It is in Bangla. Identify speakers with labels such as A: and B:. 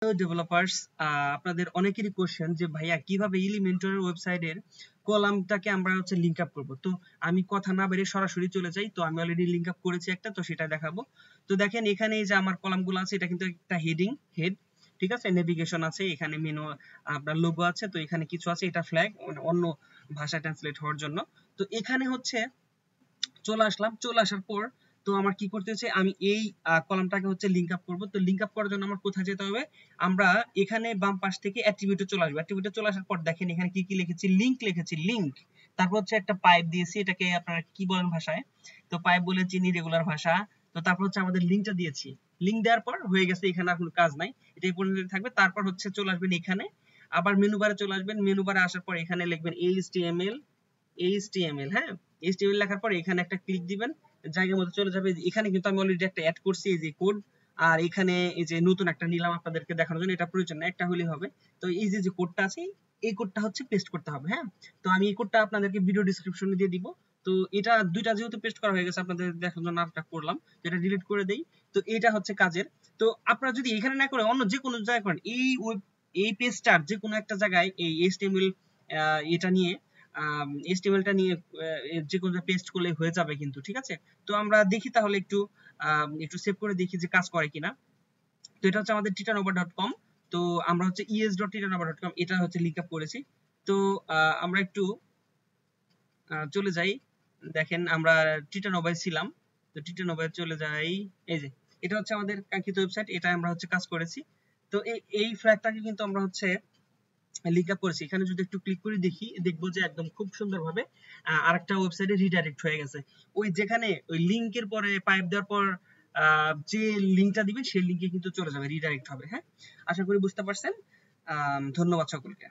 A: ডেভেলপার্স, আপনাদের অনেকেরই কোশ্চেন যে ভাইয়া কিভাবে এলিমেন্টরের ওয়েবসাইটের কলামটাকে আমরা লিংক আপ করব। তো আমি কথা না বেরিয়ে সরাসরি চলে যাই। তো আমি অলরেডি লিংক আপ করেছি একটা, তো সেটা দেখাবো। তো দেখেন এখানে এই যে আমার কলামগুলো আছে, এটা কিন্তু একটা হেড, ঠিক আছে, নেভিগেশন আছে, এখানে মেনু, আপনার লোগো আছে, তো এখানে কিছু আছে, এটা ফ্ল্যাগ অন্য ভাষায় ট্রান্সলেট হওয়ার জন্য। তো এখানে চলে আসলাম। চলে আসার পর তো আমার কি করতে হচ্ছে, আমি এই কলামটাকে লিংক আপ করব। তো লিংক আপ করার জন্য আমার কোথায় যেতে হবে, আমরা এখানে বাম পাশ থেকে অ্যাট্রিবিউটে চলে আসবো। অ্যাট্রিবিউটে চলে আসার পর দেখেন এখানে কি কি লিখেছি, লিংক। তারপর একটা পাইপ দিয়েছি, এটাকে আপনারা কি বলেন ভাষায়, তো পাইপ বলে চিনি রেগুলার ভাষা। তো তারপর আমাদের লিংকটা দিয়েছি। লিংক দেওয়ার পর হয়ে গেছে, এখানে আর কোনো কাজ নাই, এটা এই পর্যন্ত থাকবে। তারপর চলে আসবেন এখানে, আবার মেনু বারে চলে আসবেন। মেনু বারে আসার পর এখানে লিখবেন HTML, হ্যাঁ, HTML লেখার পর এখানে একটা ক্লিক দিবেন, জায়গার মধ্যে চলে যাবে। এখানে কিন্তু আমি অলরেডি একটা অ্যাড করছি, এই যে কোড। আর এখানে এই যে নতুন একটা নিলাম আপনাদেরকে দেখানোর জন্য, এটা প্রয়োজন না, একটা হলেই হবে। তো এই যে কোডটা আছে, এই কোডটা পেস্ট করতে হবে, হ্যাঁ। তো আমি এই কোডটা আপনাদেরকে ভিডিও ডেসক্রিপশনে দিয়ে দিব। তো এটা দুইটা যেহেতু পেস্ট করা হয়ে গেছে, আপনাদের দেখার জন্য আরেকটা করলাম, যেটা ডিলিট করে দেই। তো এটা কাজের। তো আপনারা যদি এখানে না করে অন্য যে কোনো জায়গায় করেন, এই পেজটার যে কোনো একটা জায়গায় এই HTML এটা নিয়ে HTML-টা নিয়ে যে কোনো পেস্ট করলে হয়ে যাবে কিন্তু, ঠিক আছে। তো আমরা দেখি তাহলে একটু সেভ করে দেখি যে কাজ করে কিনা। তো এটা আমাদের titanova.com। তো আমরা es.titanova.com এটা লিংক আপ করেছি। তো আমরা একটু চলে যাই। দেখেন আমরা টিটানোভায় ছিলাম, তো টিটানোভায় চলে যাই। এই যে এটা আমাদের কাঙ্ক্ষিত ওয়েবসাইট, এটা আমরা কাজ করেছি। তো এই ফ্ল্যাগটাকে কিন্তু আমরা লিংক আপ করেছি। এখানে যদি একটু ক্লিক করে দেখি, দেখবো যে একদম খুব সুন্দরভাবে আরেকটা ওয়েবসাইটে রিডাইরেক্ট হয়ে গেছে। যেখানে ওই লিংকের পরে পাইপ দেওয়ার পর যে লিংকটা দিবেন সেই লিংকে কিন্তু চলে যাবে, রিডাইরেক্ট হবে। হ্যাঁ, আশা করি বুঝতে পারছেন। ধন্যবাদ সকলকে।